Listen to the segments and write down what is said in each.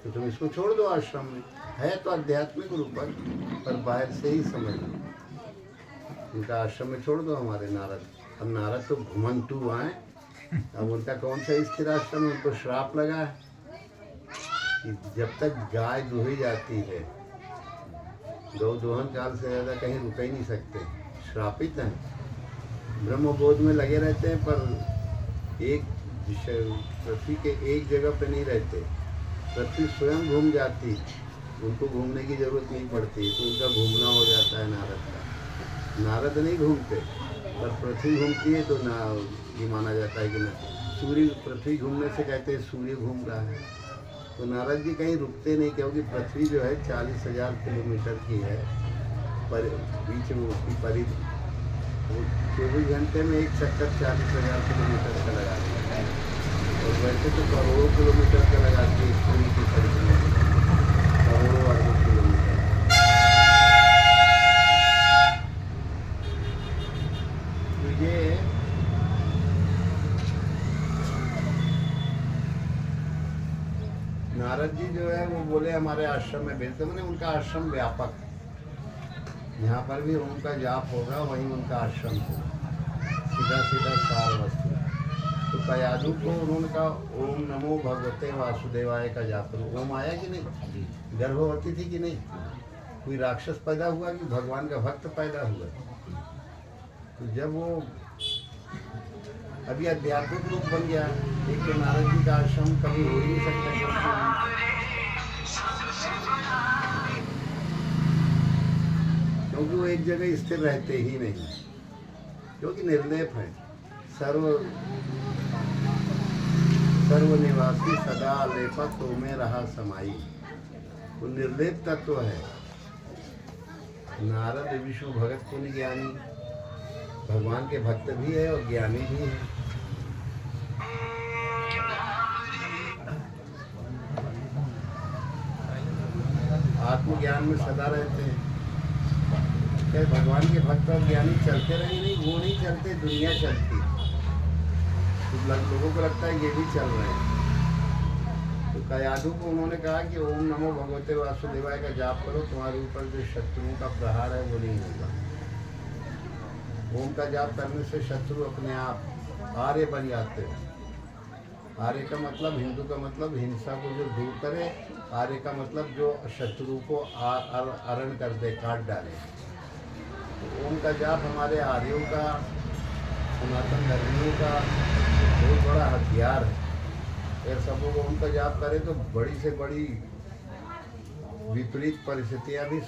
तो तुम इसको छोड़ दो आश्रम में। है तो आध्यात्मिक रूपक, पर बाहर से ही समझ लो। उनका आश्रम में छोड़ दो हमारे नारद। अब नारद तो घुमंतु आए, अब उनका कौन सा स्थिर आश्रम है? उनको श्राप लगा है कि जब तक गाय दुही जाती है, गौ दोहन काल से ज़्यादा कहीं रुक ही नहीं सकते, श्रापित हैं। ब्रह्मबोध में लगे रहते हैं, पर एक पृथ्वी के एक जगह पे नहीं रहते। पृथ्वी स्वयं घूम जाती, उनको घूमने की जरूरत नहीं पड़ती, तो उनका घूमना हो जाता है नारद का। नारद नहीं घूमते, पर पृथ्वी घूमती है तो ना ये माना जाता है कि ना सूर्य, पृथ्वी घूमने से कहते हैं सूर्य घूम रहा है। तो नारद जी कहीं रुकते नहीं, क्योंकि पृथ्वी जो है 40,000 किलोमीटर की है, पर बीच में उसकी परिधि 24 घंटे में एक चक्कर 40,000 किलोमीटर का लगाती है, और वैसे तो करोड़ों किलोमीटर का लगाती है सूर्य की परिधि में, करोड़ों अरबों किलोमीटर। तो ये नारद जी जो है वो बोले हमारे आश्रम में भेजते, मैंने उनका आश्रम व्यापक है, यहाँ पर भी ओम का जाप होगा, वहीं उनका आश्रम होगा, सीधा सीधा सार वस्तु। तो कयादु को उन्होंने कहा ओम नमो भगवते वासुदेवाय का जाप करो। ओम आया कि नहीं? गर्भवती थी कि नहीं? कोई राक्षस पैदा हुआ कि भगवान का भक्त पैदा हुआ? तो जब वो अभी आध्यात्मिक रूप बन गया, एक तो नारद जी का आश्रम कभी हो ही नहीं सकता, क्योंकि वो एक जगह स्थिर रहते ही नहीं, क्योंकि निर्लेप है। सर्वनिवासी सदा लेपा तो में रहा समाई, वो निर्लेप तत्व है। नारद विष्णु भगत पुण्य ज्ञानी, भगवान के भक्त भी है और ज्ञानी भी है। आत्मज्ञान में सदा रहते हैं। क्या भगवान के भक्त और ज्ञानी चलते रहे? नहीं, वो नहीं चलते, दुनिया चलती। तो लोगों को लगता है ये भी चल रहे हैं। तो कयादु को उन्होंने कहा कि ओम नमो भगवते वासुदेवाय का जाप करो, तुम्हारे ऊपर जो शत्रुओं का प्रहार है वो नहीं होगा। ओम का जाप करने से शत्रु अपने आप आर्य बन जाते हैं। आर्य का मतलब, हिंदू का मतलब हिंसा को जो दूर करे, आर्य का मतलब जो शत्रु को अरण कर दे, काट डाले। तो ओम का जाप हमारे आर्यों का, सनातन धर्मियों का बहुत बड़ा हथियार है। अगर सब लोग ओम का जाप करें तो बड़ी से बड़ी विपरीत परिस्थितियाँ भी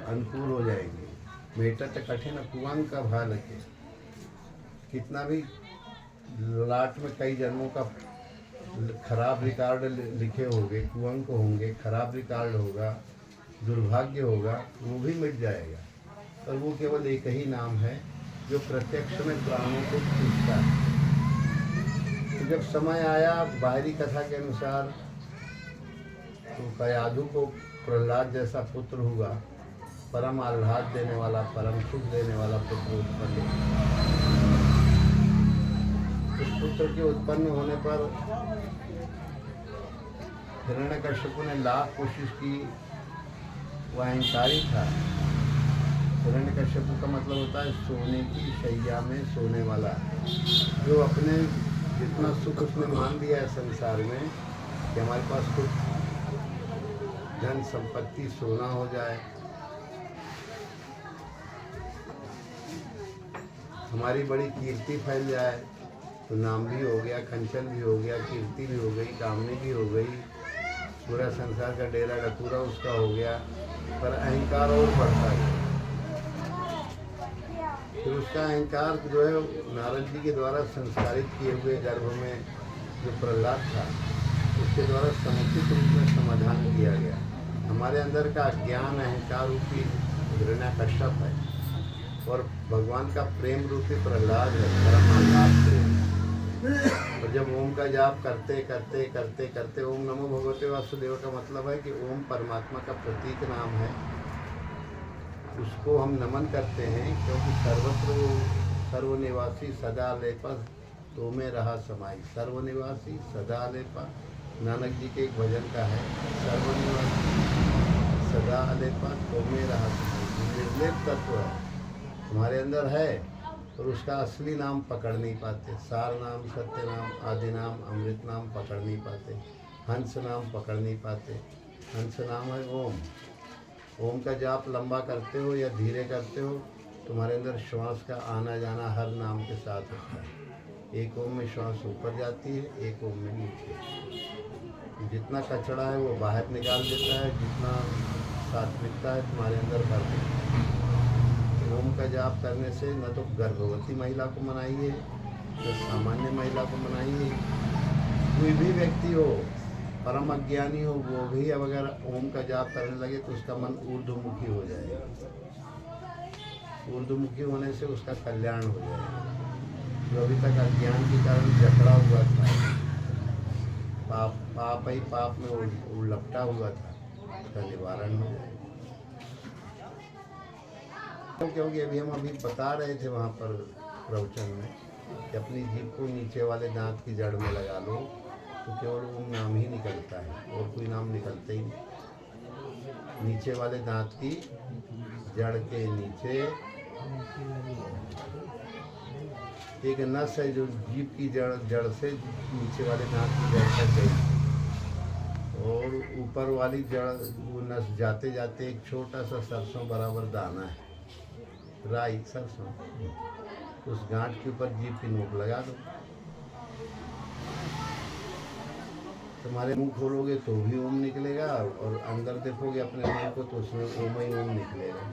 अनुकूल हो जाएगी। मेटत कठिन कुआं का भाल के, कितना भी लाट में कई जन्मों का खराब रिकॉर्ड लिखे होंगे, कुअंक होंगे, खराब रिकॉर्ड होगा, दुर्भाग्य होगा, वो भी मिट जाएगा। और वो केवल एक ही नाम है जो प्रत्यक्ष में प्राणों को खींचता है। तो जब समय आया बाहरी कथा के अनुसार, तो कयादु को प्रहलाद जैसा पुत्र हुआ, परम आह्लाद देने वाला, परम सुख देने वाला पुत्र उत्पन्न हुआ। उस पुत्र के उत्पन्न होने पर हिरण्यकश्यप ने लाख कोशिश की, वह अहंकारी था। हिरण्यकश्यप का मतलब होता है सोने की शैया में सोने वाला, जो अपने जितना सुख उसने मान लिया है संसार में कि हमारे पास कुछ धन संपत्ति सोना हो जाए, हमारी बड़ी कीर्ति फैल जाए, तो नाम भी हो गया, खंचन भी हो गया, कीर्ति भी हो गई, कामनी भी हो गई, पूरा संसार का डेरा डकूरा उसका हो गया। पर अहंकार और बढ़ता है। फिर उसका अहंकार जो है नारद जी के द्वारा संस्कारित किए हुए गर्भ में जो प्रहलाद था, उसके द्वारा समुचित रूप में समाधान किया गया। हमारे अंदर का अज्ञान अहंकार रूपी हिरण्यकश्यप है, और भगवान का प्रेम रूपी प्रहलाद है, परम आह्लाद प्रेम। और जब ओम का जाप करते करते करते करते, ओम नमो भगवते वासुदेव का मतलब है कि ओम परमात्मा का प्रतीक नाम है, उसको हम नमन करते हैं, क्योंकि सर्वत्र सर्वनिवासी सदा लेपा तो में रहा समाई। सर्वनिवासी सदा लेपा नानक जी के एक भजन का है, सर्वनिवास सदा अलेपन तो में रहा, निर्लेप तत्व है हमारे अंदर है, और उसका असली नाम पकड़ नहीं पाते। सार नाम, सत्य नाम, आदि नाम, अमृत नाम पकड़ नहीं पाते। हंस नाम पकड़ नहीं पाते। हंस नाम है ओम। ओम का जाप लंबा करते हो या धीरे करते हो, तुम्हारे अंदर श्वास का आना जाना हर नाम के साथ होता है। एक ओम में श्वास ऊपर जाती है, एक ओम में नीचे। जितना कचरा है वो बाहर निकाल देता है, जितना सात्विकता है तुम्हारे अंदर भर देता है। ओम का जाप करने से न तो गर्भवती महिला को मनाइए, न सामान्य महिला को मनाइए, कोई भी व्यक्ति हो, परम अज्ञानी हो, वो भी अब अगर ओम का जाप करने लगे तो उसका मन ऊर्ध्वमुखी हो जाएगा। ऊर्ध्वमुखी होने से उसका कल्याण हो जाएगा। जो अभी तक अज्ञान के कारण जकड़ा हुआ था, पाप ही पाप में उलपटा हुआ था, उसका निवारण हो जाएगा। क्योंकि अभी हम बता रहे थे वहाँ पर प्रवचन में कि अपनी जीभ को नीचे वाले दांत की जड़ में लगा लो तो केवल ओम नाम ही निकलता है, और कोई नाम निकलता ही नहीं। नीचे वाले दांत की जड़ के नीचे एक नस है जो जीभ की जड़ से नीचे वाले दांत की जड़ तक गई, और ऊपर वाली जड़ वो नस जाते जाते एक छोटा सा सरसों बराबर दाना है, राई सरसों, उस गांठ के ऊपर जीभ की नोक लगा दो। तुम्हारे मुंह खोलोगे तो भी ओम निकलेगा, और अंदर देखोगे अपने मुंह को तो उसमें ओम ही ओम निकलेगा।